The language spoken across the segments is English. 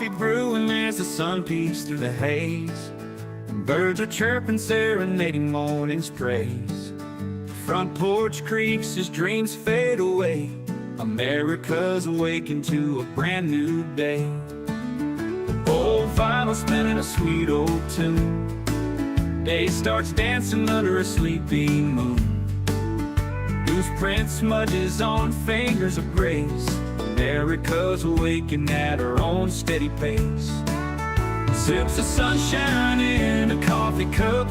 coffee brewing as the sun peeks through the haze. Birds are chirping, serenading morning's praise. Front porch creaks as dreams fade away. America's awakened to a brand new day. Old vinyl spinning a sweet old tune. Day starts dancing under a sleepy moon. Newsprint smudges on fingers of grace. America's awakened at her own steady pace. Sips of sunshine in a coffee cup.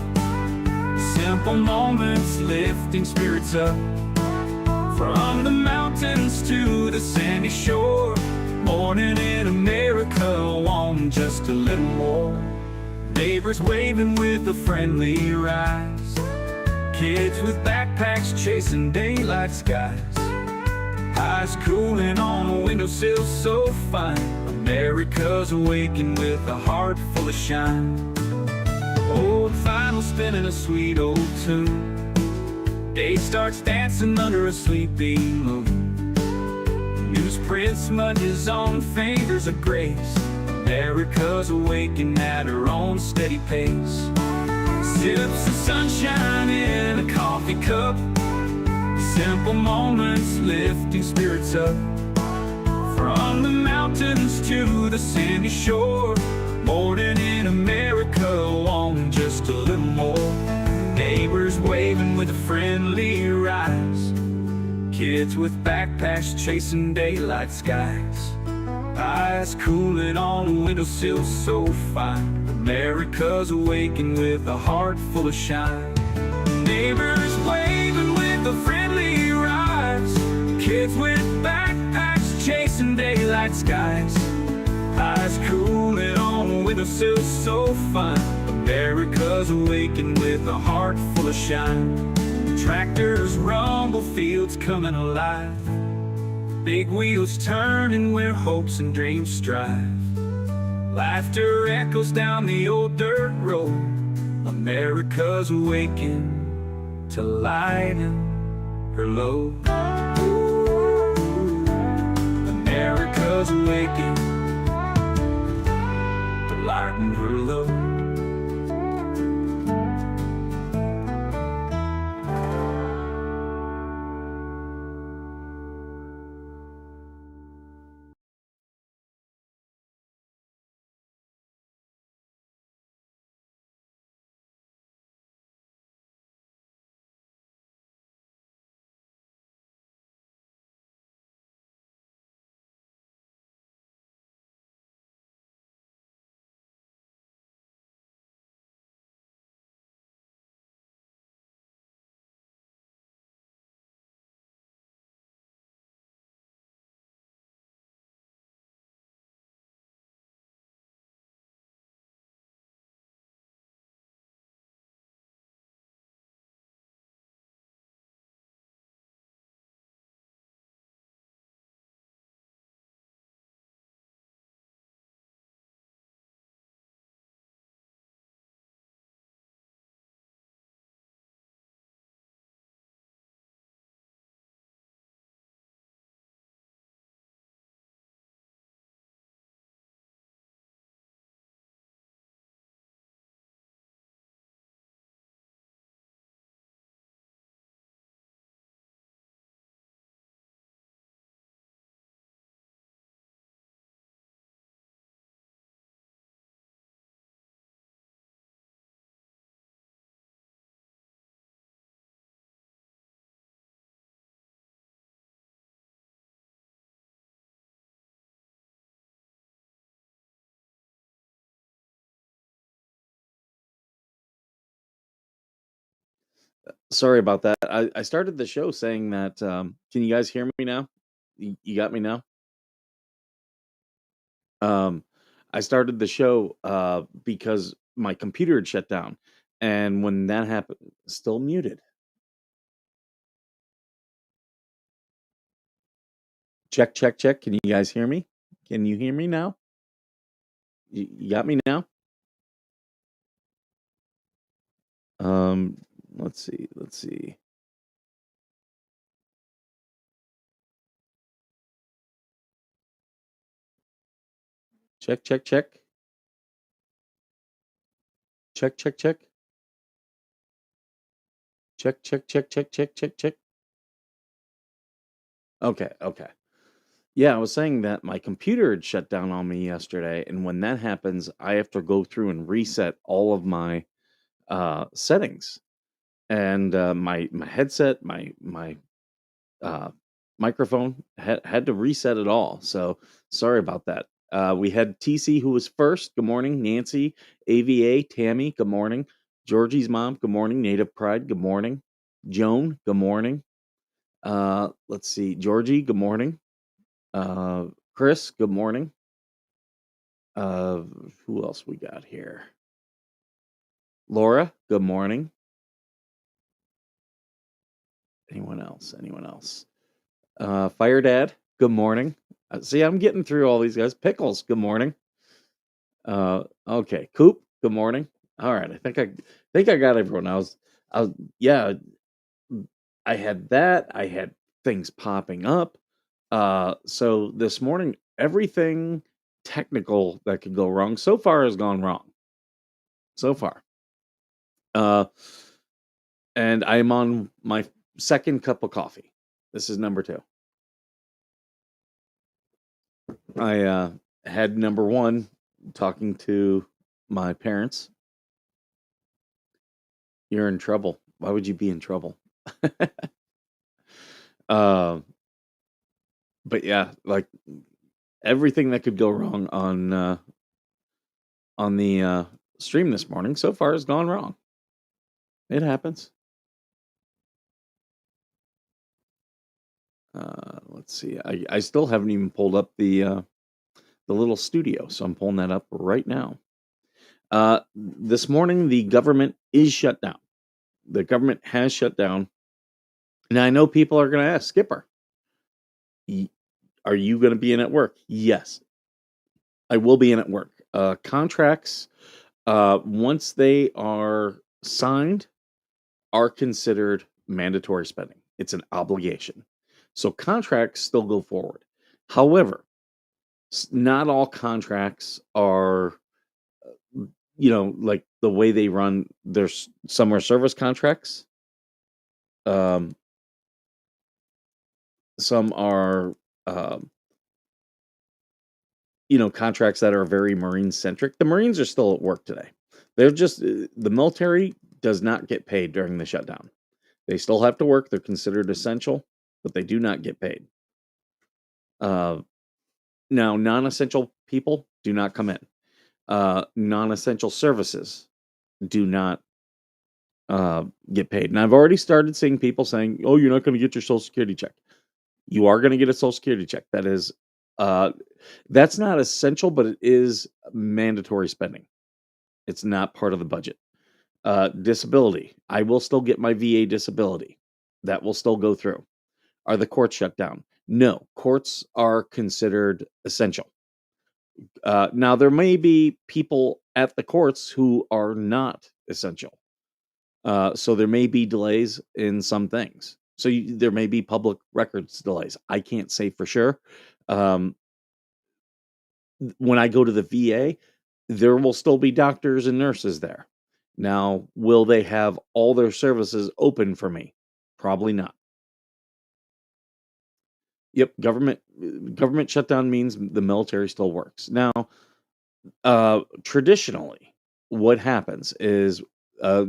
Simple moments lifting spirits up. From the mountains to the sandy shore. Morning in America, want just a little more. Neighbors waving with a friendly rise. Kids with backpacks chasing daylight skies. Eyes cooling on a windowsill so fine. America's awakened with a heart full of shine. Old vinyl spinning a sweet old tune. Day starts dancing under a sleepy moon. Newsprint smudges on fingers of grace. America's awakened at her own steady pace. Sips of sunshine in a coffee cup. Simple moments lifting spirits up. From the mountains to the sandy shore. Morning in America, want just a little more. Neighbors waving with a friendly rise. Kids with backpacks chasing daylight skies. Eyes cooling on a windowsill so fine. America's awakened with a heart full of shine. Neighbors waving with a friendly rise. Kids with backpacks chasing daylight skies. Eyes cooling on a windowsill so fine. America's awakened with a heart full of shine. Tractors rumble, fields coming alive. Big wheels turning where hopes and dreams strive. Laughter echoes down the old dirt road. America's awakened to lighten her load. America's awakened to lighten her load. Sorry about that. I started the show saying that. Can you guys hear me now? You got me now? Um, I started the show because my computer had shut down. And when that happened, still muted. Check, check, check. Can you guys hear me? Can you hear me now? You got me now? Um, let's see. Let's see. Check, check, check. Check, check, check. Check, check, check, check, check, check, check. Okay, okay. Yeah, I was saying that my computer had shut down on me yesterday, and when that happens, I have to go through and reset all of my settings. And my headset, my uh, microphone had to reset it all. So sorry about that. We had TC who was first. Good morning, Nancy, AVA, Tammy. Good morning, Georgie's mom. Good morning, Native Pride. Good morning, Joan. Good morning. Let's see, Georgie. Good morning. Uh, Chris. Good morning. Uh, who else we got here? Laura. Good morning. Anyone else? Anyone else? Fire Dad, good morning. See, I'm getting through all these guys. Pickles, good morning. Okay, Coop, good morning. All right, I think I got everyone. I was, yeah, I had that. I had things popping up. So this morning, everything technical that could go wrong so far has gone wrong. So far, uh, and I'm on my second cup of coffee. This is number two. I had number one talking to my parents. You're in trouble. Why would you be in trouble? uh, but yeah, like everything that could go wrong on the stream this morning so far has gone wrong. It happens. Let's see. I still haven't even pulled up the little studio, so I'm pulling that up right now. This morning, the government is shut down. The government has shut down. Now I know people are going to ask, Skipper, y- are you going to be in at work? Yes, I will be in at work. Contracts, once they are signed, are considered mandatory spending. It's an obligation. So contracts still go forward. However, not all contracts are, like the way they run. There's some are service contracts. Um, some are, um, contracts that are very Marine centric. The Marines are still at work today. They're just the military does not get paid during the shutdown. They still have to work. They're considered essential, but they do not get paid. Uh, Now, non-essential people do not come in. Non-essential services do not get paid. And I've already started seeing people saying, "Oh, you're not going to get your Social Security check." You are going to get a Social Security check. Uh, that's not essential, but it is mandatory spending. It's not part of the budget. Disability. I will still get my VA disability. That will still go through. Are the courts shut down? No, courts are considered essential. Now, there may be people at the courts who are not essential. So there may be delays in some things. So there may be public records delays. I can't say for sure. Um, when I go to the VA, there will still be doctors and nurses there. Now, will they have all their services open for me? Probably not. Yep, government shutdown means the military still works. Now, traditionally, what happens is uh,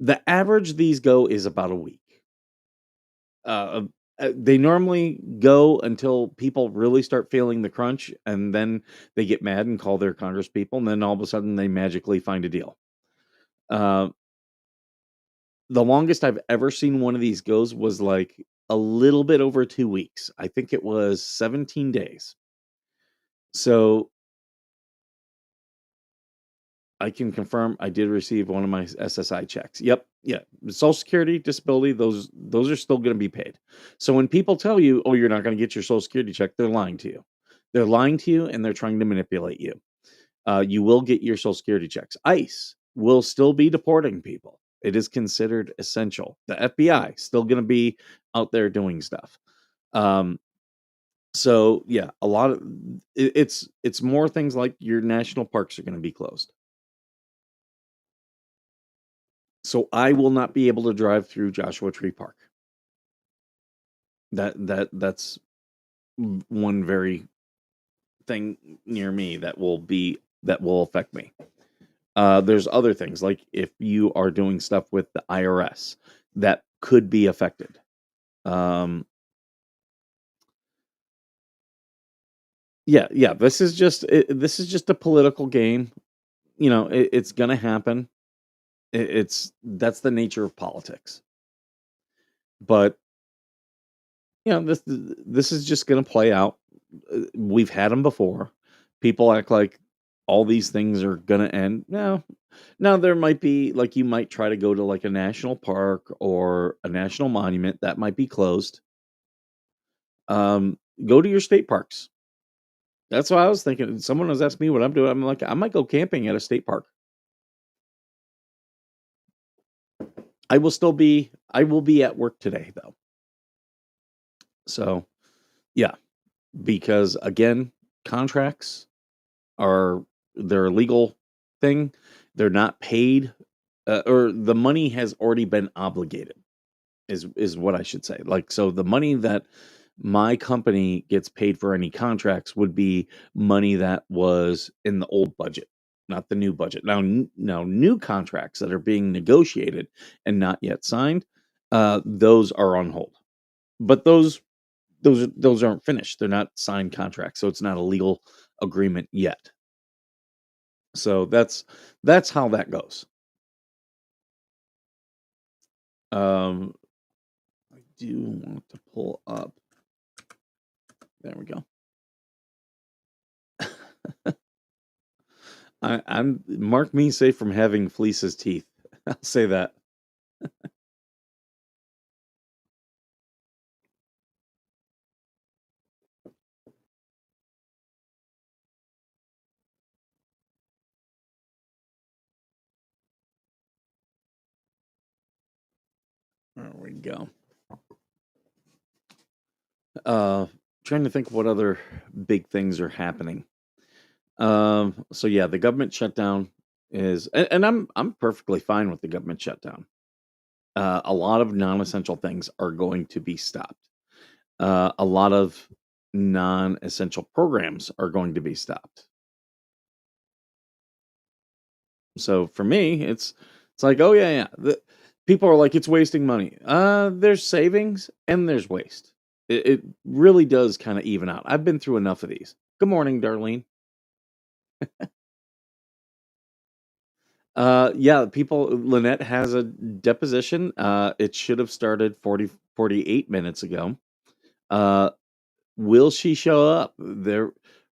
the average these go is about a week. Uh, they normally go until people really start feeling the crunch, and then they get mad and call their Congress people, and then all of a sudden they magically find a deal. Uh, the longest I've ever seen one of these goes was like a little bit over 2 weeks. I think it was 17 days. So I can confirm I did receive one of my SSI checks. Yep, yeah. Social Security, disability, those are still going to be paid. So when people tell you, "Oh, you're not going to get your Social Security check," they're lying to you. They're lying to you, and they're trying to manipulate you. You will get your Social Security checks. ICE will still be deporting people. It is considered essential. The FBI still going to be out there doing stuff. Um, So yeah, a lot of it's more things like your national parks are going to be closed. So I will not be able to drive through Joshua Tree Park. That's one very thing near me that will affect me. There's other things like if you are doing stuff with the IRS that could be affected. Um, yeah. This is just a political game. You know, it's gonna happen. It's that's the nature of politics. But you know, this is just gonna play out. We've had them before. People act like all these things are gonna end. No, now there might be like you might try to go to like a national park or a national monument that might be closed. Go to your state parks. That's what I was thinking. Someone was asking me what I'm doing. I'm like, I might go camping at a state park. I will be at work today though. So yeah, because again, contracts are they're a legal thing. They're not paid, or the money has already been obligated. Is what I should say. Like so, the money that my company gets paid for any contracts would be money that was in the old budget, not the new budget. Now new contracts that are being negotiated and not yet signed, those are on hold. But those aren't finished. They're not signed contracts, so it's not a legal agreement yet. So that's how that goes. Um, I do want to pull up. There we go. I'm mark me safe from having fleece's teeth. I'll say that. There we go. Uh, Trying to think what other big things are happening. So yeah, the government shutdown is, and I'm perfectly fine with the government shutdown. A lot of non-essential things are going to be stopped. A lot of non-essential programs are going to be stopped. So for me, it's like, oh yeah, yeah. People are like, it's wasting money. There's savings and there's waste. It really does kind of even out. I've been through enough of these. Good morning, Darlene. Yeah, people. Lynette has a deposition. It should have started 48 minutes ago. Uh, will she show up?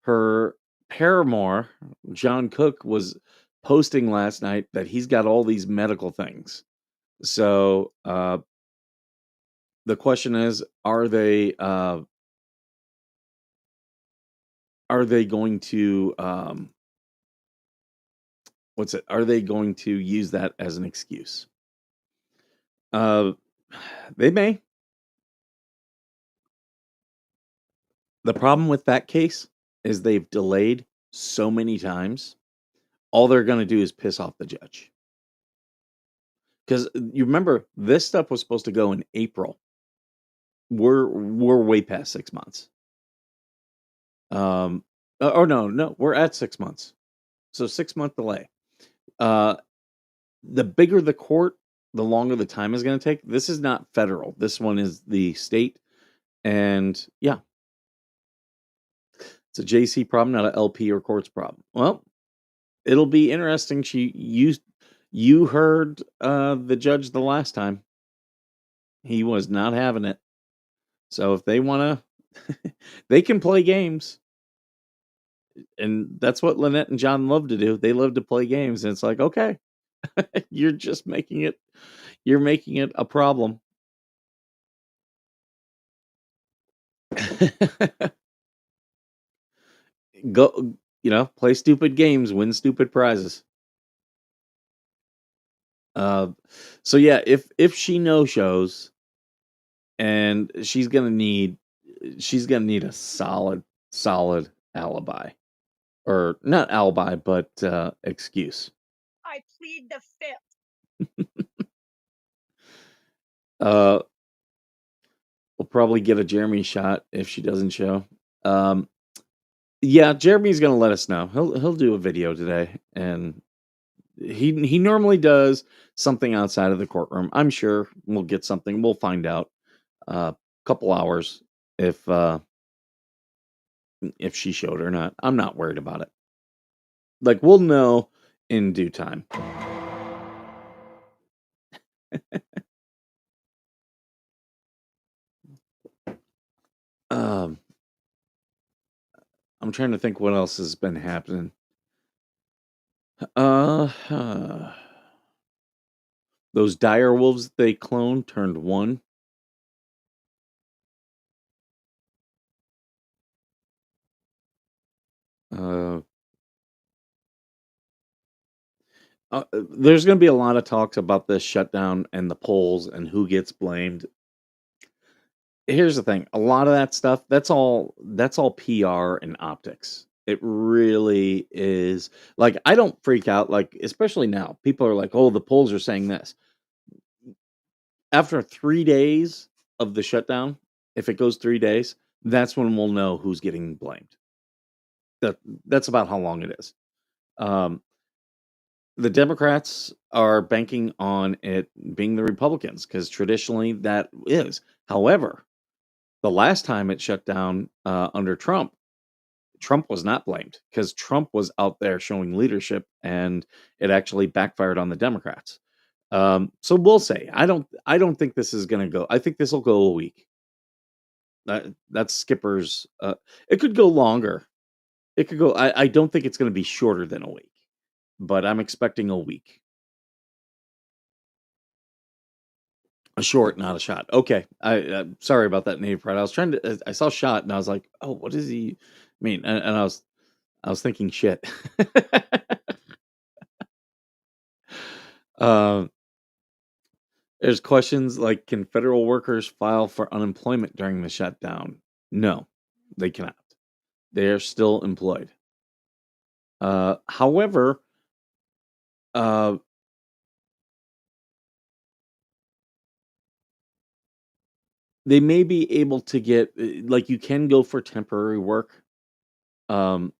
Her paramour, John Cook, was posting last night that he's got all these medical things. So the question is, are they going to what's it? Are they going to use that as an excuse? Uh, they may. The problem with that case is they've delayed so many times. All they're going to do is piss off the judge. Because you remember, this stuff was supposed to go in April. We're way past 6 months. Or no, we're at 6 months. So 6 month delay. Uh, the bigger the court, the longer the time is going to take. This is not federal. This one is the state, and yeah, it's a JC problem, not a LP or courts problem. Well, it'll be interesting. You heard the judge the last time. He was not having it. So if they want to, they can play games, and that's what Lynette and John love to do. They love to play games, and it's like, okay, you're just making it. You're making it a problem. Go, play stupid games, win stupid prizes. Uh, so yeah, if she no shows, and she's gonna need she's gonna need a solid alibi, or not alibi, but excuse. I plead the fifth. Uh, we'll probably get a Jeremy shot if she doesn't show. Um, yeah, Jeremy's gonna let us know. He'll do a video today, and he normally does something outside of the courtroom. I'm sure we'll get something. We'll find out. Couple hours if she showed or not. I'm not worried about it. Like, we'll know in due time. Um, I'm trying to think what else has been happening. Uh, those dire wolves they cloned turned one. Uh, there's going to be a lot of talks about this shutdown and the polls and who gets blamed. Here's the thing, a lot of that stuff, that's all PR and optics. It really is. Like, I don't freak out, like, especially now. People are like, "Oh, the polls are saying this." After 3 days of the shutdown, if it goes 3 days, that's when we'll know who's getting blamed. That that's about how long it is. Um, the Democrats are banking on it being the Republicans because traditionally that is. However, the last time it shut down under Trump, Trump was not blamed because Trump was out there showing leadership, and it actually backfired on the Democrats. So we'll say I don't think this is going to go. I think this will go a week. That's Skipper's. It could go longer. It could go. I don't think it's going to be shorter than a week, but I'm expecting a week. A short, not a shot. Okay. Sorry about that, Native Pride. I was trying to. I saw shot, and I was like, "Oh, what does he mean?" And I was thinking shit. Um, there's questions like, can federal workers file for unemployment during the shutdown? No, they cannot. They are still employed. However, uh, they may be able to get like you can go for temporary work. Um,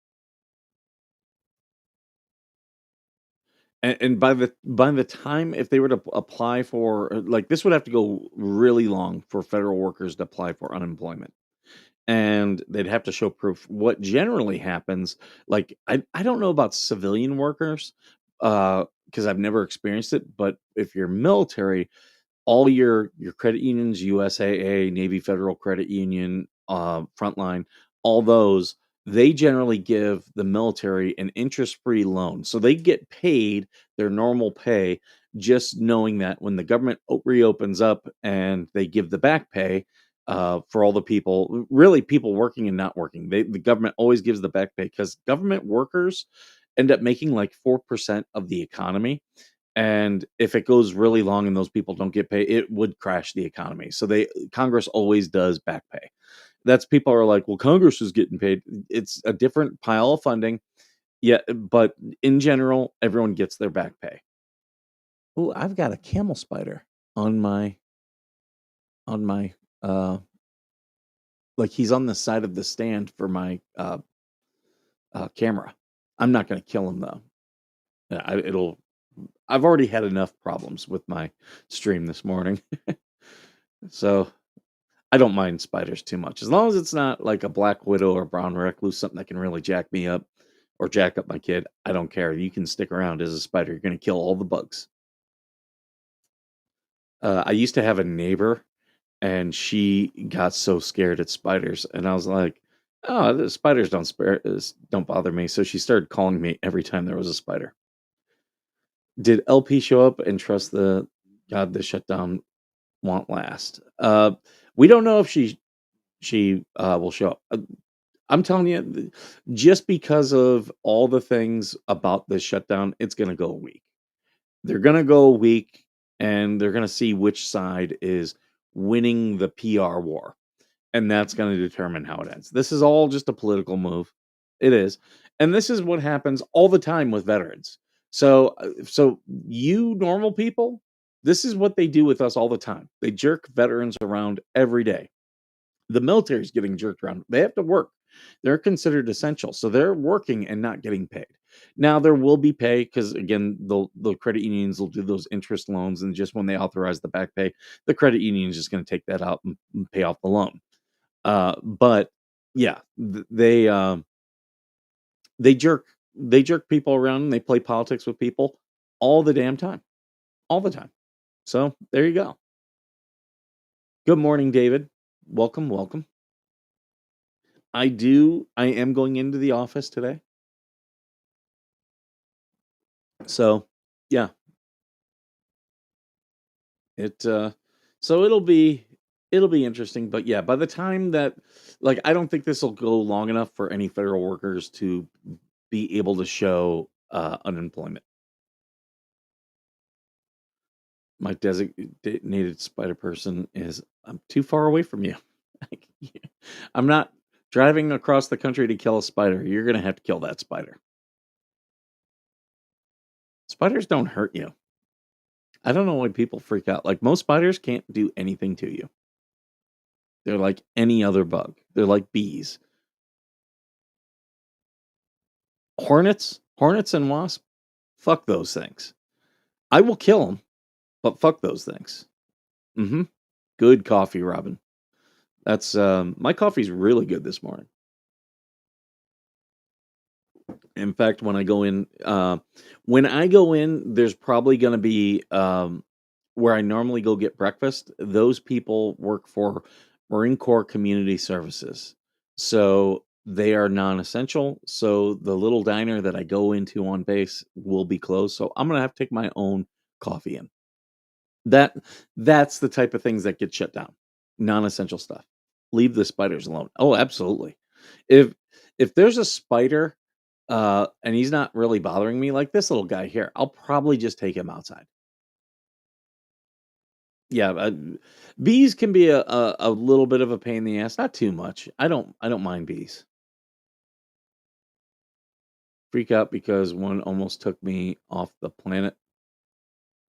and by the time if they were to apply for like this would have to go really long for federal workers to apply for unemployment. And they'd have to show proof. What generally happens, like I don't know about civilian workers, because I've never experienced it, but if you're military, all your credit unions, USAA, Navy Federal Credit Union, Frontline, all those, they generally give the military an interest-free loan. So they get paid their normal pay, just knowing that when the government reopens up and they give the back pay for all the people, really people working and not working, the government always gives the back pay because government workers end up making like 4% of the economy, and if it goes really long and those people don't get paid, it would crash the economy. So Congress always does back pay. That's people are like, well, Congress is getting paid. It's a different pile of funding. Yeah, but in general, everyone gets their back pay. Oh, I've got a camel spider on my uh like he's on the side of the stand for my camera. I'm not going to kill him though. I've already had enough problems with my stream this morning. So I don't mind spiders too much. As long as it's not like a black widow or brown recluse, something that can really jack me up or jack up my kid. I don't care. You can stick around as a spider. You're going to kill all the bugs. I used to have a neighbor, and she got so scared at spiders, and I was like, "Oh, the spiders don't bother me." So she started calling me every time there was a spider. Did LP show up and trust the God the shutdown won't last? We don't know if she will show up. I'm telling you, just because of all the things about this shutdown, it's going to go a week. They're going to go a week, and they're going to see which side is winning the PR war. and that's going to determine how it ends. This is all just a political move. It is. And this is what happens all the time with veterans. So you normal people, this is what they do with us all the time. They jerk veterans around every day. The military is getting jerked around. They have to work. They're considered essential. So they're working and not getting paid. Now there will be pay because again, the credit unions will do those interest loans, and just when they authorize the back pay, the credit union is just going to take that out and pay off the loan. But yeah, they jerk they jerk people around and they play politics with people all the damn time. All the time. So there you go. Good morning, David. Welcome, welcome. I am going into the office today. So yeah, it so it'll be interesting. But yeah, by the time that like I don't think this will go long enough for any federal workers to be able to show unemployment. My designated spider person is I'm too far away from you. I'm not driving across the country to kill a spider. You're gonna have to kill that spider. Spiders don't hurt you. I don't know why people freak out. Like most spiders can't do anything to you. They're like any other bug. They're like bees. Hornets and wasps, fuck those things. I will kill them, but fuck those things. Mm-hmm. Good coffee, Robin. That's my coffee's really good this morning. In fact, when I go in, there's probably going to be where I normally go get breakfast. Those people work for Marine Corps Community Services, so they are non-essential. So the little diner that I go into on base will be closed. So I'm gonna have to take my own coffee in. That that's the type of things that get shut down. Non-essential stuff. Leave the spiders alone. Oh, absolutely. If if there's a spider and he's not really bothering me like this little guy here, I'll probably just take him outside. Yeah, bees can be a little bit of a pain in the ass, not too much. I don't mind bees. Freak out because one almost took me off the planet.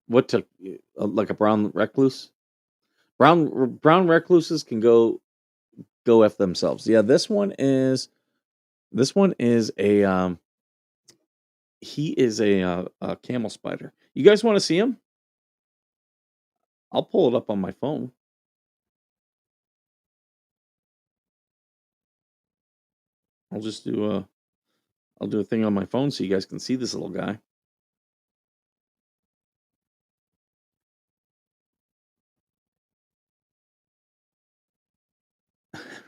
What took like a brown recluse? Brown recluses can go f themselves. Yeah, this one is a he is a camel spider. You guys want to see him? I'll pull it up on my phone. I'll just do a I'll do a thing on my phone so you guys can see this little guy.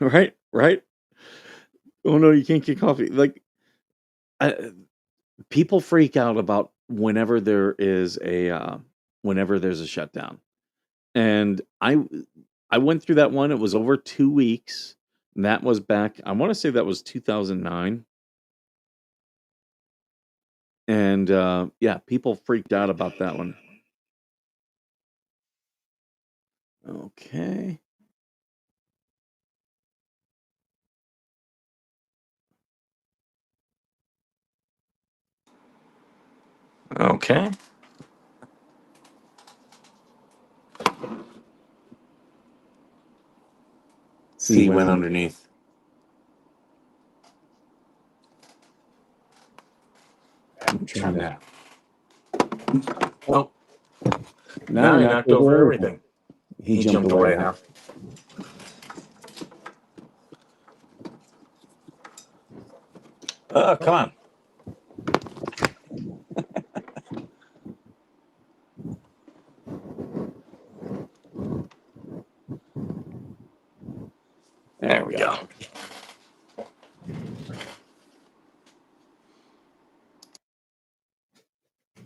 Right? Right? Oh no, you can't get coffee. Like I, people freak out about whenever there's a shutdown. And I went through that one. It was over 2 weeks. And that was back I want to say that was 2009. And yeah, people freaked out about that one. Okay. Okay. See, went underneath. Turn that. Oh, now he knocked over everything. He jumped away now. Come on. There we go.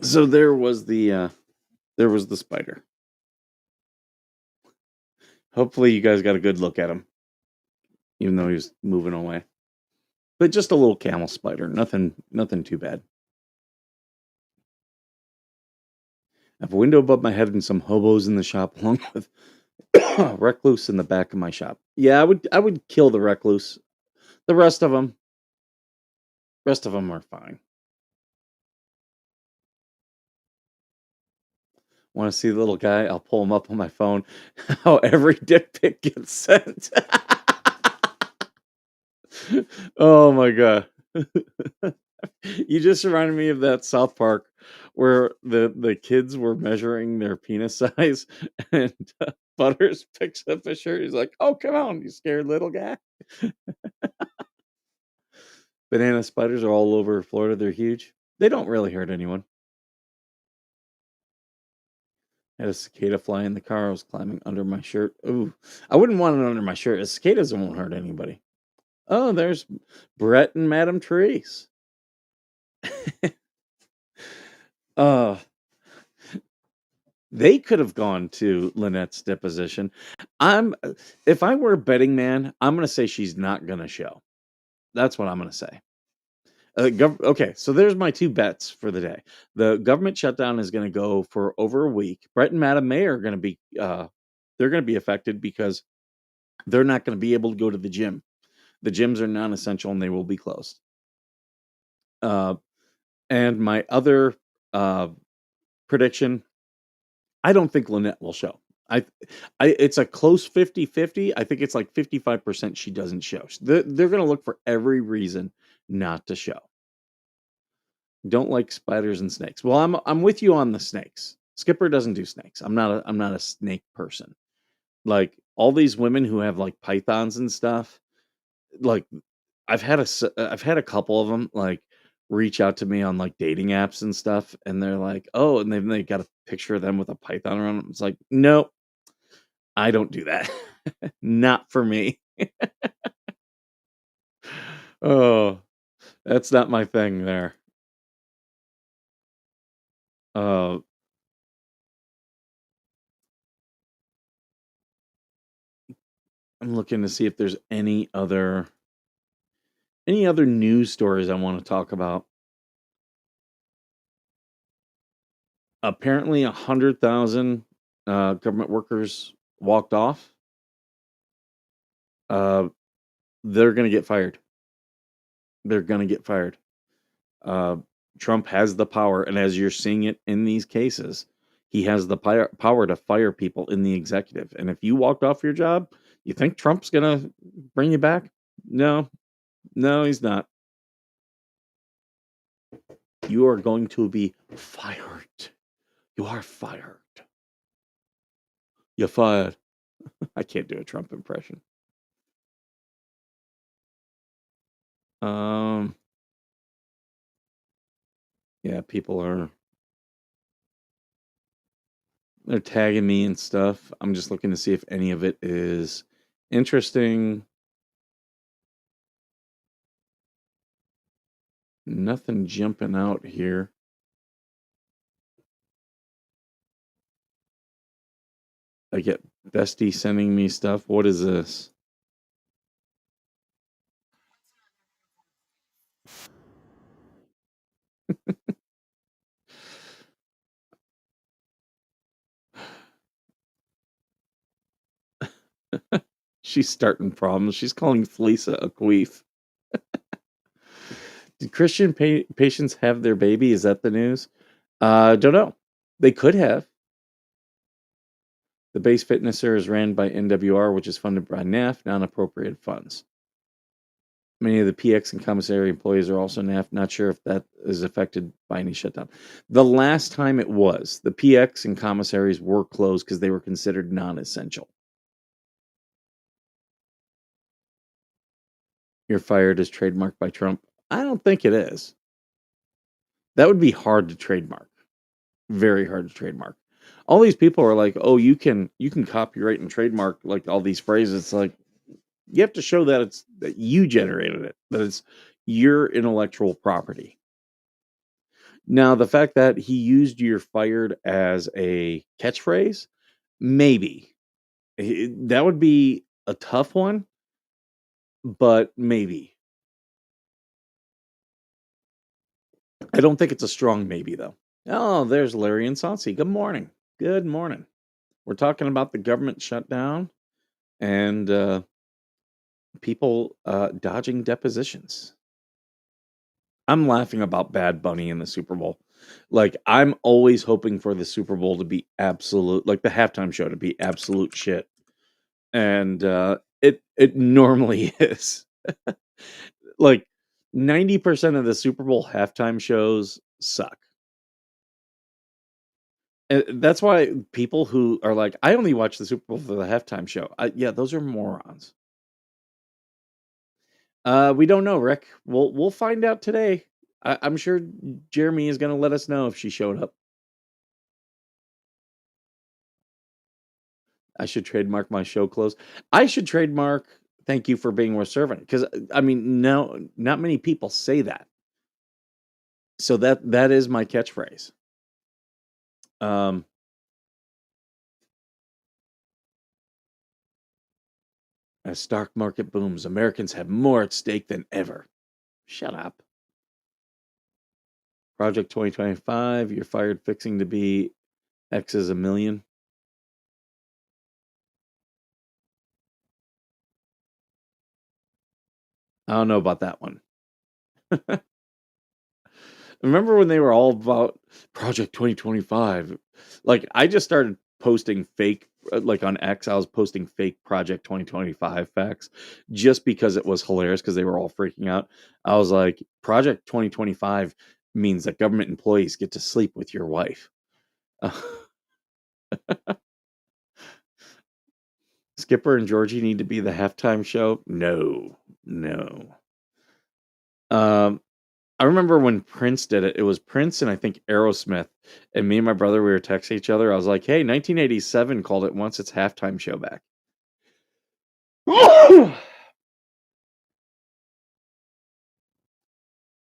So there was the spider. Hopefully you guys got a good look at him, even though he was moving away. But just a little camel spider, nothing too bad. I have a window above my head and some hobos in the shop, along with Recluse in the back of my shop. Yeah, I would kill the recluse. The rest of them are fine. Want to see the little guy? I'll pull him up on my phone. How every dick pic gets sent. Oh my god. You just reminded me of that South Park where the kids were measuring their penis size and Butters picks up a shirt. He's like, "Oh, come on, you scared little guy." Banana spiders are all over Florida. They're huge. They don't really hurt anyone. Had a cicada fly in the car. I was climbing under my shirt. Ooh, I wouldn't want it under my shirt. Cicadas won't hurt anybody. Oh, there's Brett and Madame Therese. uh, they could have gone to Lynette's deposition. I'm, if I were a betting man, I'm gonna say she's not gonna show. That's what I'm gonna say. Okay, so there's my two bets for the day. The government shutdown is going to go for over a week. Brett and Madam May are going to be they're going to be affected because they're not going to be able to go to the gym. The gyms are non-essential and they will be closed. Uh, and my other prediction, I don't think Lynette will show. It's a close 50-50. I think it's like 55% she doesn't show. They're going to look for every reason not to show. Don't like spiders and snakes. Well, I'm with you on the snakes. Skipper doesn't do snakes. I'm not a snake person. Like all these women who have like pythons and stuff. Like I've had a couple of them like reach out to me on like dating apps and stuff, and they're like, oh, and they got a picture of them with a python around them. It's like, no, I don't do that. Not for me. Oh, that's not my thing there. Uh, I'm looking to see if there's any other news stories I want to talk about. Apparently, 100,000 government workers walked off. Uh, they're going to get fired. They're going to get fired. Uh, Trump has the power, and as you're seeing it in these cases, he has the power to fire people in the executive. And if you walked off your job, you think Trump's going to bring you back? No, no, he's not. You are going to be fired. You are fired. You're fired. I can't do a Trump impression. Um, yeah, people are they're tagging me and stuff. I'm just looking to see if any of it is interesting. Nothing jumping out here. I get Bestie sending me stuff. What is this? She's starting problems. She's calling Felisa a queef. Did Christian patients have their baby? Is that the news? Don't know. They could have. The base fitnesser is ran by NWR, which is funded by NAF, non-appropriated funds. Many of the PX and commissary employees are also NAF. Not sure if that is affected by any shutdown. The last time it was, the PX and commissaries were closed because they were considered non-essential. You're fired as trademarked by Trump. I don't think it is. That would be hard to trademark. Very hard to trademark. All these people are like, "Oh, you can copyright and trademark like all these phrases." It's like you have to show that it's that you generated it, that it's your intellectual property. Now, the fact that he used "you're fired" as a catchphrase, maybe that would be a tough one, but maybe. I don't think it's a strong maybe though. Oh, there's Larry and Saucy. Good morning. Good morning. We're talking about the government shutdown and people dodging depositions. I'm laughing about Bad Bunny in the Super Bowl. Like, I'm always hoping for the Super Bowl to be absolute, like the halftime show to be absolute shit. And it normally is. Like 90% of the Super Bowl halftime shows suck. And that's why people who are like, I only watch the Super Bowl for the halftime show. Yeah, those are morons. We don't know, Rick. We'll find out today. I'm sure Jeremy is going to let us know if she showed up. I should trademark my show clothes. I should trademark "Thank you for being our servant" because I mean, no, not many people say that. So that is my catchphrase. Um, as stock market booms, Americans have more at stake than ever. Shut up. Project 2025, you're fired fixing to be X is a million. I don't know about that one. Remember when they were all about Project 2025? Like, I just started posting fake, like on X, I was posting fake Project 2025 facts just because it was hilarious because they were all freaking out. I was like, Project 2025 means that government employees get to sleep with your wife. Skipper and Georgie need to be the halftime show? No, no. Um, I remember when Prince did it. It was Prince and I think Aerosmith. And me and my brother, we were texting each other. I was like, "Hey, 1987 called it once its halftime show back."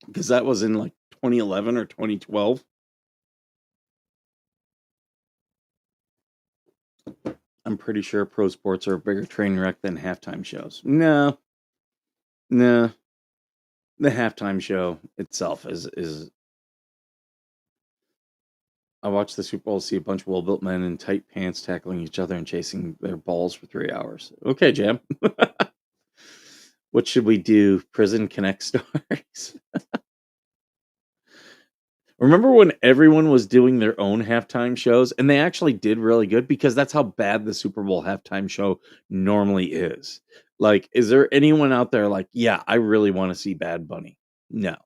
Because that was in like 2011 or 2012. I'm pretty sure pro sports are a bigger train wreck than halftime shows. No, no. The halftime show itself is. I watched the Super Bowl, see a bunch of well-built men in tight pants tackling each other and chasing their balls for 3 hours. Okay, Jam. What should we do? Prison Connect stories. Remember when everyone was doing their own halftime shows and they actually did really good because that's how bad the Super Bowl halftime show normally is. Like, is there anyone out there like, yeah, I really want to see Bad Bunny? No.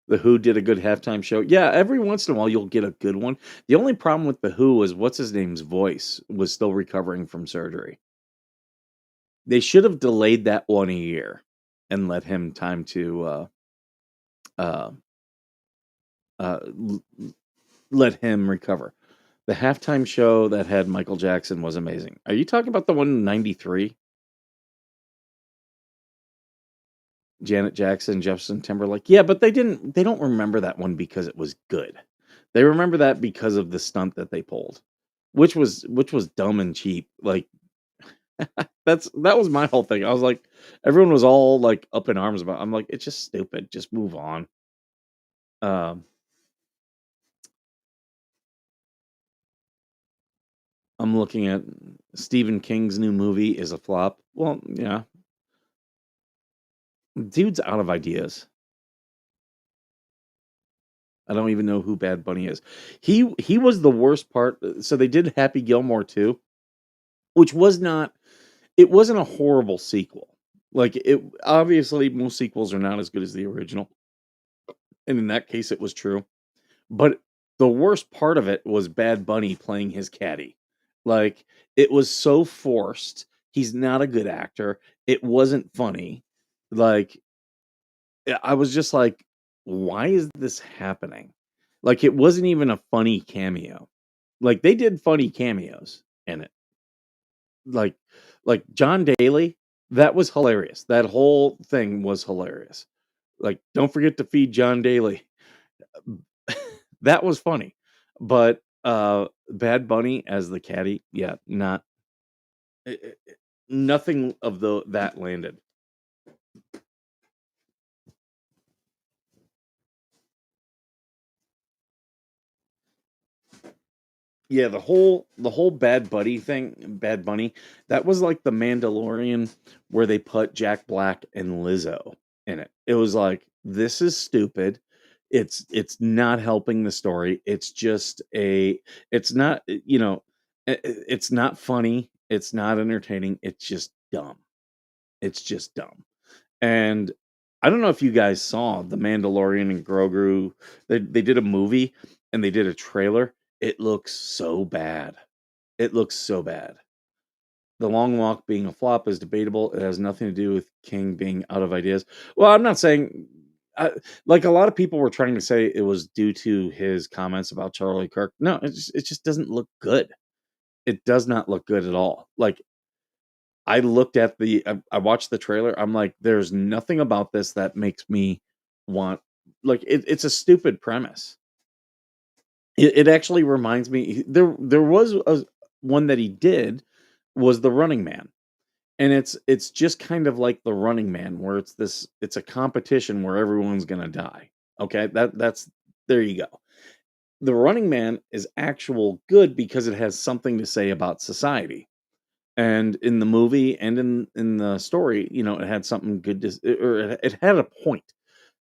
The Who did a good halftime show. Yeah, every once in a while you'll get a good one. The only problem with The Who was what's his name's voice was still recovering from surgery. They should have delayed that one a year and let him time to uh, l- let him recover. The halftime show that had Michael Jackson was amazing. Are you talking about the one in '93? Janet Jackson, Jefferson Timberlake. Yeah, but they don't remember that one because it was good. They remember that because of the stunt that they pulled, which was dumb and cheap. Like that was my whole thing. I was like, everyone was all like up in arms about. I'm like, it's just stupid. Just move on. Um, I'm looking at Stephen King's new movie is a flop. Well, yeah, dude's out of ideas. I don't even know who Bad Bunny is. He was the worst part. So they did Happy Gilmore too, which was not. It wasn't a horrible sequel. Like it obviously most sequels are not as good as the original, and in that case it was true. But the worst part of it was Bad Bunny playing his caddy. Like it was so forced. He's not a good actor. It wasn't funny. Like I was just like, why is this happening? Like it wasn't even a funny cameo. Like they did funny cameos in it. Like John Daly, that was hilarious. That whole thing was hilarious. Like, don't forget to feed John Daly. That was funny. But Bad Bunny as the caddy, yeah, not nothing of the that landed. Yeah, the whole Bad Bunny, that was like the Mandalorian where they put Jack Black and Lizzo in it. It was like, this is stupid. It's not helping the story. It's not, it's not funny. It's not entertaining. It's just dumb. It's just dumb. And I don't know if you guys saw The Mandalorian and Grogu. They did a movie and they did a trailer. It looks so bad. It looks so bad. The Long Walk being a flop is debatable. It has nothing to do with King being out of ideas. Well, I'm not saying, like a lot of people were trying to say it was due to his comments about Charlie Kirk. No, it just doesn't look good. It does not look good at all. Like I watched the trailer. I'm like, there's nothing about this that makes me want, like, it's a stupid premise. It actually reminds me, there was one that he did, was The Running Man. And it's just kind of like The Running Man, where it's a competition where everyone's gonna die. Okay, that's there you go. The Running Man is actual good because it has something to say about society. And in the movie and in the story, it had something good or it had a point.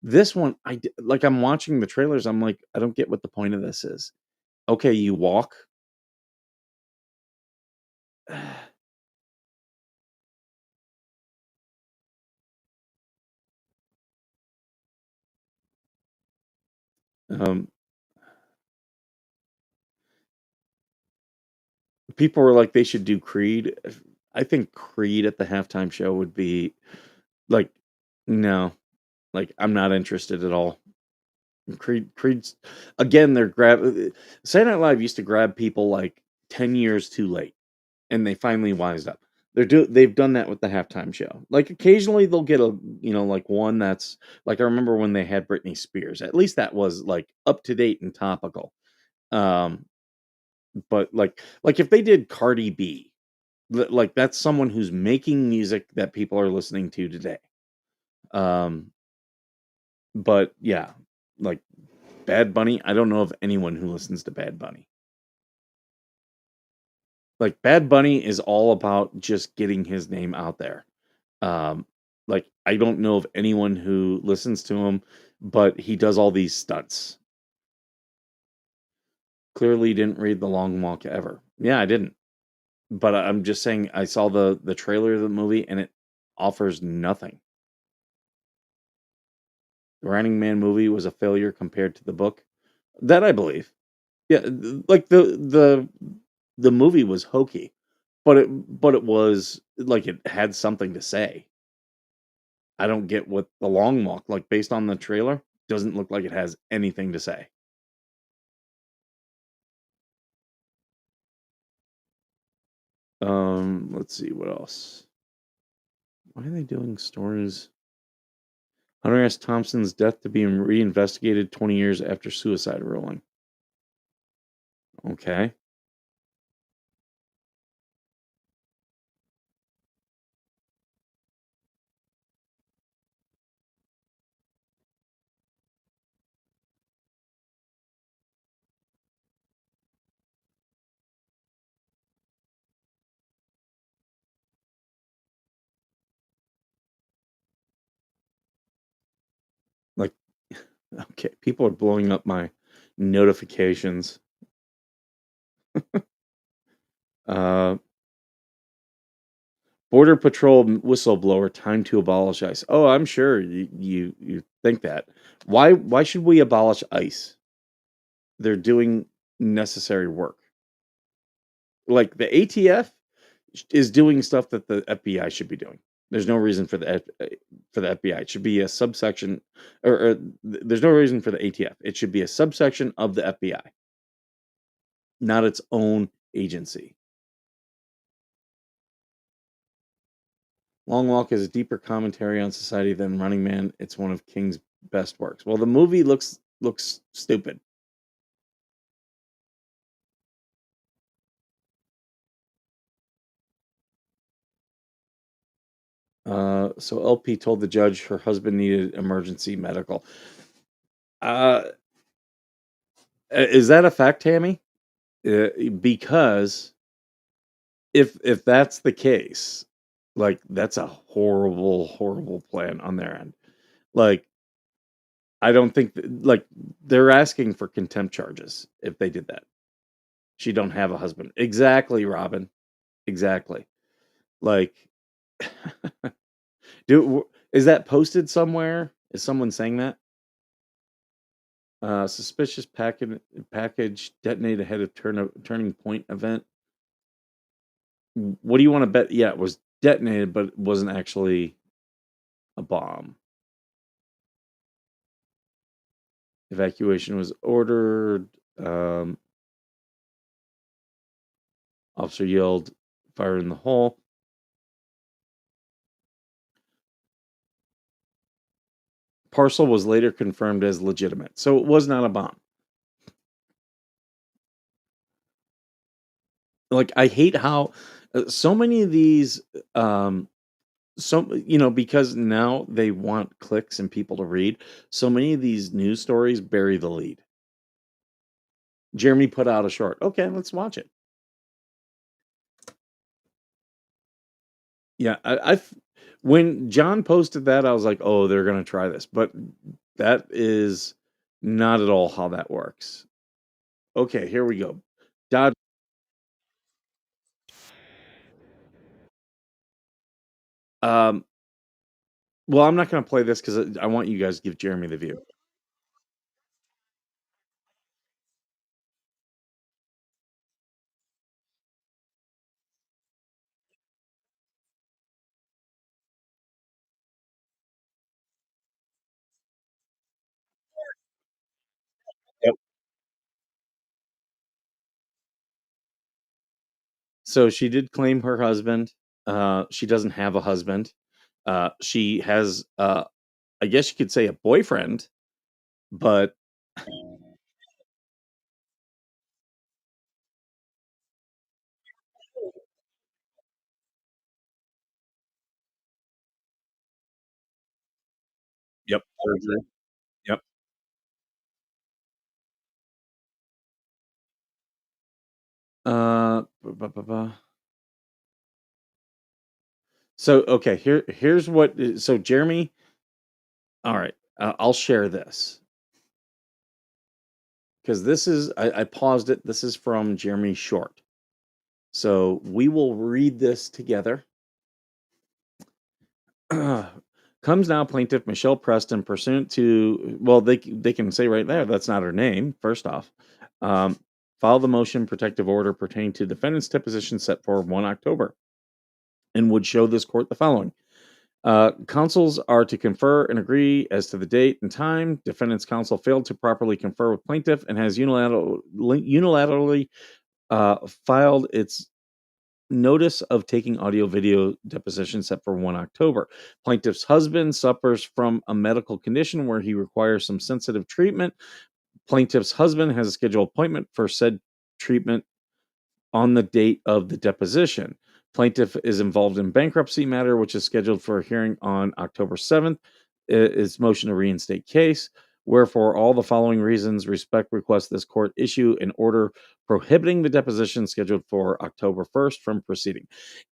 This one, like, I'm watching the trailers, I'm like, I don't get what the point of this is. Okay, you walk. Um, People were like they should do Creed. I think Creed at the halftime show would be like, no, like, I'm not interested at all. Creed's, again, they're Saturday Night Live used to grab people like 10 years too late, and they finally wised up. They've done that with the halftime show. Like, occasionally they'll get a, like, one that's like, I remember when they had Britney Spears. At least that was like up to date and topical. Um, but like if they did Cardi B, like, that's someone who's making music that people are listening to today. Um, but yeah, like Bad Bunny, I don't know of anyone who listens to Bad Bunny. Like, Bad Bunny is all about just getting his name out there. Um, like, I don't know of anyone who listens to him, but he does all these stunts. Clearly didn't read The Long Walk ever. Yeah, I didn't. But I'm just saying, I saw the trailer of the movie and it offers nothing. The Running Man movie was a failure compared to the book. That I believe. Yeah, like the movie was hokey, but it was like, it had something to say. I don't get what the Long Walk, like, based on the trailer, doesn't look like it has anything to say. Let's see what else. Why are they doing stories? Hunter S. Thompson's death to be reinvestigated 20 years after suicide ruling. Okay. Like, okay, people are blowing up my notifications. Uh, Border Patrol whistleblower time to abolish ICE. Oh, I'm sure you think that. Why should we abolish ICE? They're doing necessary work. Like, the ATF is doing stuff that the FBI should be doing. There's no reason for the FBI. It should be a subsection, there's no reason for the ATF. It should be a subsection of the FBI, not its own agency. Long Walk is a deeper commentary on society than Running Man. It's one of King's best works. Well, the movie looks stupid. So LP told the judge her husband needed emergency medical. Uh, is that a fact, Tammy? because if that's the case, like that's a horrible, horrible plan on their end. Like I don't think like they're asking for contempt charges if they did that. She don't have a husband. Exactly, Robin. Exactly. Like, is that posted somewhere? Is someone saying that? Suspicious package detonated ahead of turning point event. What do you want to bet? Yeah, it was detonated, but it wasn't actually a bomb. Evacuation was ordered. Um, Officer yelled, "Fire in the hole." Parcel was later confirmed as legitimate, so it was not a bomb. Like I hate how so many of these because now they want clicks and people to read, so many of these news stories bury the lead. Jeremy put out a short. Okay, let's watch it. Yeah, when John posted that, I was like, oh, they're gonna try this, but that is not at all how that works. Okay, here we go. Dodge. Um, well, I'm not gonna play this because I want you guys to give Jeremy the view. Yep. So she did claim her husband. She doesn't have a husband. She has, I guess you could say, a boyfriend, but yep, surgery. Yep. Ba, ba, ba. So okay, here's what. So Jeremy, all right, I'll share this because this is I paused it. This is from Jeremy Short. So we will read this together. Comes now plaintiff Michelle Preston pursuant to they can say right there that's not her name. First off, um, file the motion protective order pertaining to defendant's deposition set for 1 October, and would show this court the following. Counsels are to confer and agree as to the date and time. Defendant's counsel failed to properly confer with plaintiff and has unilaterally filed its notice of taking audio video deposition set for 1 October. Plaintiff's husband suffers from a medical condition where he requires some sensitive treatment. Plaintiff's husband has a scheduled appointment for said treatment on the date of the deposition. Plaintiff is involved in bankruptcy matter, which is scheduled for a hearing on October 7th. Is motion to reinstate case. Wherefore, all the following reasons respect request this court issue an order prohibiting the deposition scheduled for October 1st from proceeding.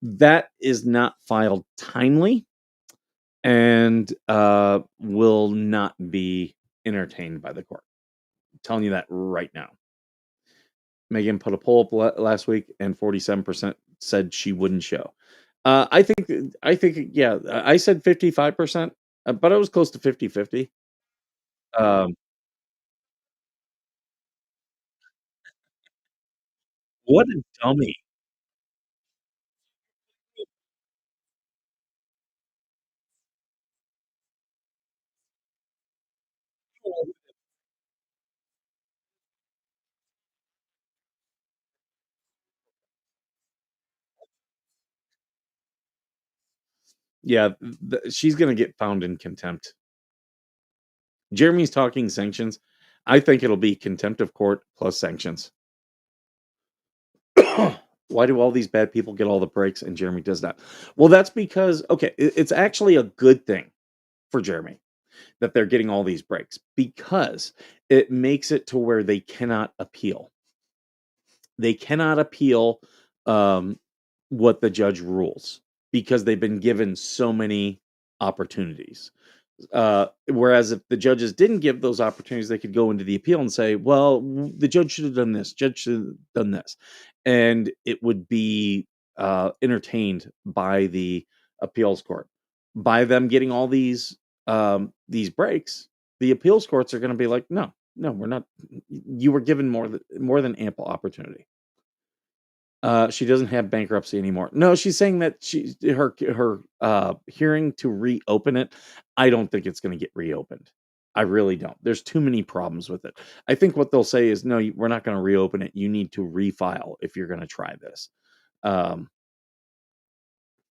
That is not filed timely and will not be entertained by the court. I'm telling you that right now. Megan put a poll up last week, and 47% said she wouldn't show. Yeah, I said 55%, but I was close to 50-50. Um, what a dummy. Yeah, she's gonna get found in contempt. Jeremy's talking sanctions. I think it'll be contempt of court plus sanctions. Why do all these bad people get all the breaks and Jeremy does not? Well, that's because okay, it's actually a good thing for Jeremy that they're getting all these breaks because it makes it to where they cannot appeal. They cannot appeal what the judge rules because they've been given so many opportunities. Whereas if the judges didn't give those opportunities, they could go into the appeal and say, well, the judge should have done this, judge should have done this. And it would be entertained by the appeals court. By them getting all these breaks, the appeals courts are going to be like, no, we're not. You were given more than ample opportunity. She doesn't have bankruptcy anymore. No, she's saying that her hearing to reopen it, I don't think it's going to get reopened. I really don't. There's too many problems with it. I think what they'll say is, no, we're not going to reopen it. You need to refile if you're going to try this.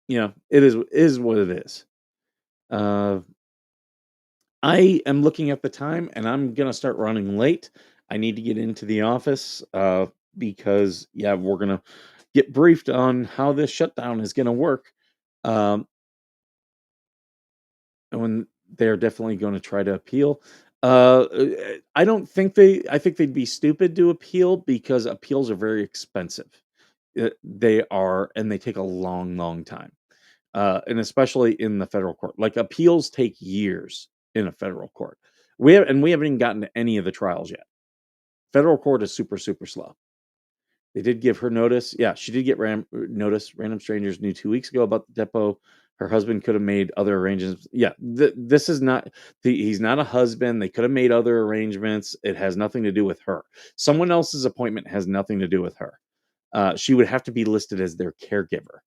It is what it is. I am looking at the time, and I'm going to start running late. I need to get into the office because, we're going to get briefed on how this shutdown is going to work. When they're definitely going to try to appeal. I think they'd be stupid to appeal because appeals are very expensive. They are, and they take a long, long time. And especially in the federal court. Like, appeals take years in a federal court. We haven't even gotten to any of the trials yet. Federal court is super, super slow. They did give her notice. Yeah, she did get notice. Random strangers knew 2 weeks ago about the depot. Her husband could have made other arrangements. Yeah, this is not. He's not a husband. They could have made other arrangements. It has nothing to do with her. Someone else's appointment has nothing to do with her. She would have to be listed as their caregiver.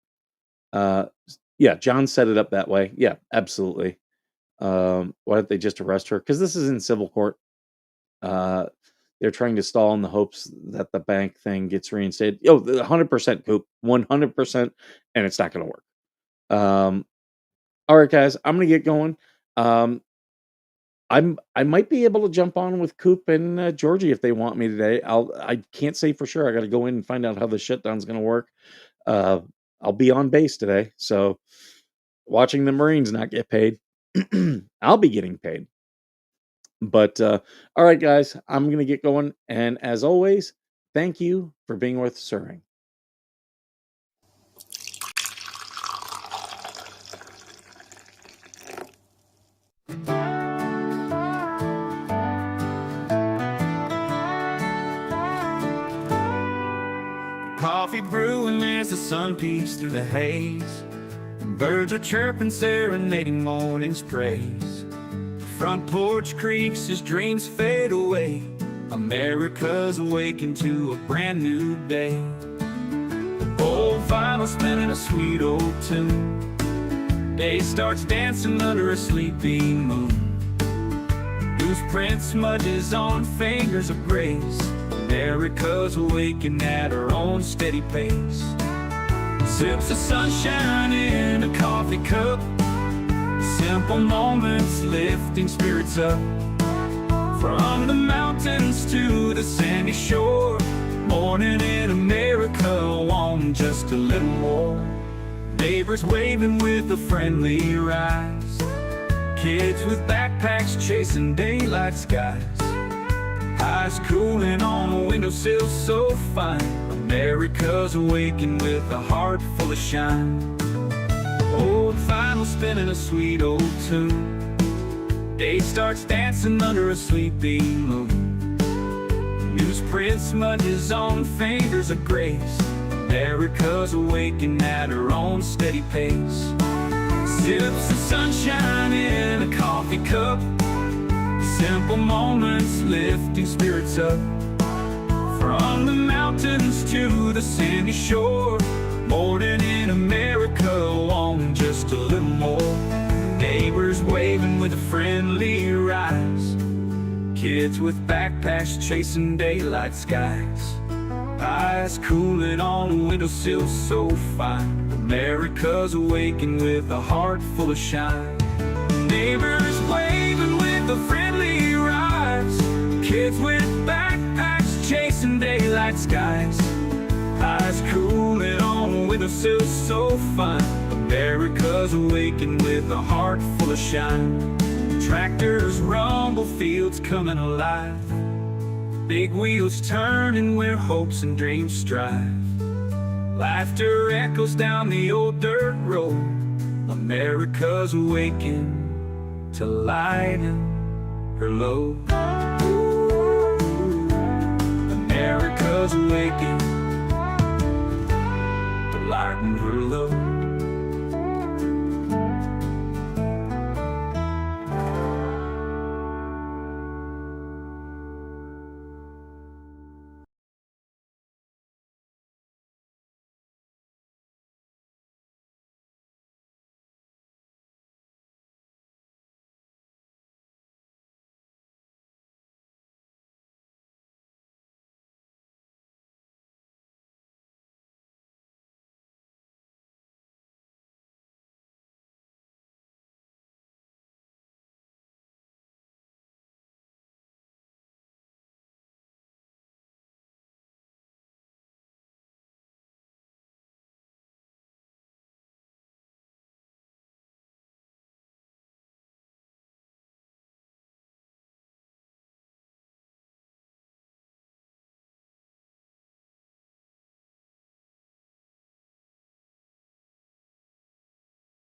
Yeah, John set it up that way. Yeah, absolutely. Why don't they just arrest her? Because this is in civil court. They're trying to stall in the hopes that the bank thing gets reinstated. 100% Coop, 100%, and it's not going to work. All right, guys, I'm going to get going. I might be able to jump on with Coop and Georgie if they want me today. I can't say for sure. I got to go in and find out how the shutdown's going to work. I'll be on base today, so watching the Marines not get paid, I'll be getting paid. But all right, guys, I'm going to get going. And as always, thank you for being worth serving. Coffee brewing as the sun peeks through the haze. Birds are chirping, serenading morning's praise. Front porch creaks as dreams fade away. America's awakened to a brand new day. Old vinyl spinning a sweet old tune. Day starts dancing under a sleepy moon. Loose print smudges on fingers of grace. America's awakened at her own steady pace. Sips of sunshine in a coffee cup. Simple moments lifting spirits up. From the mountains to the sandy shore. Morning in America, want just a little more. Neighbors waving with a friendly rise. Kids with backpacks chasing daylight skies. Eyes cooling on a windowsill so fine. America's awakened with a heart full of shine. Old vinyl spinning a sweet old tune. Day starts dancing under a sleepy moon. Newsprint smudges on fingers of grace. America's awakened at her own steady pace. Sips of sunshine in a coffee cup. Simple moments lifting spirits up. From the mountains to the sandy shore. Morning in America, want just a little more. Neighbors waving with a friendly rise. Kids with backpacks chasing daylight skies. Eyes cooling on a windowsill so fine. America's awakened with a heart full of shine. Neighbors waving with a friendly rise. Kids with backpacks chasing daylight skies. Eyes cooling on a windowsill so fine. America's awakened with a heart full of shine. Tractors rumble, fields coming alive. Big wheels turning where hopes and dreams strive. Laughter echoes down the old dirt road. America's awaking to lighten her load. America's awakening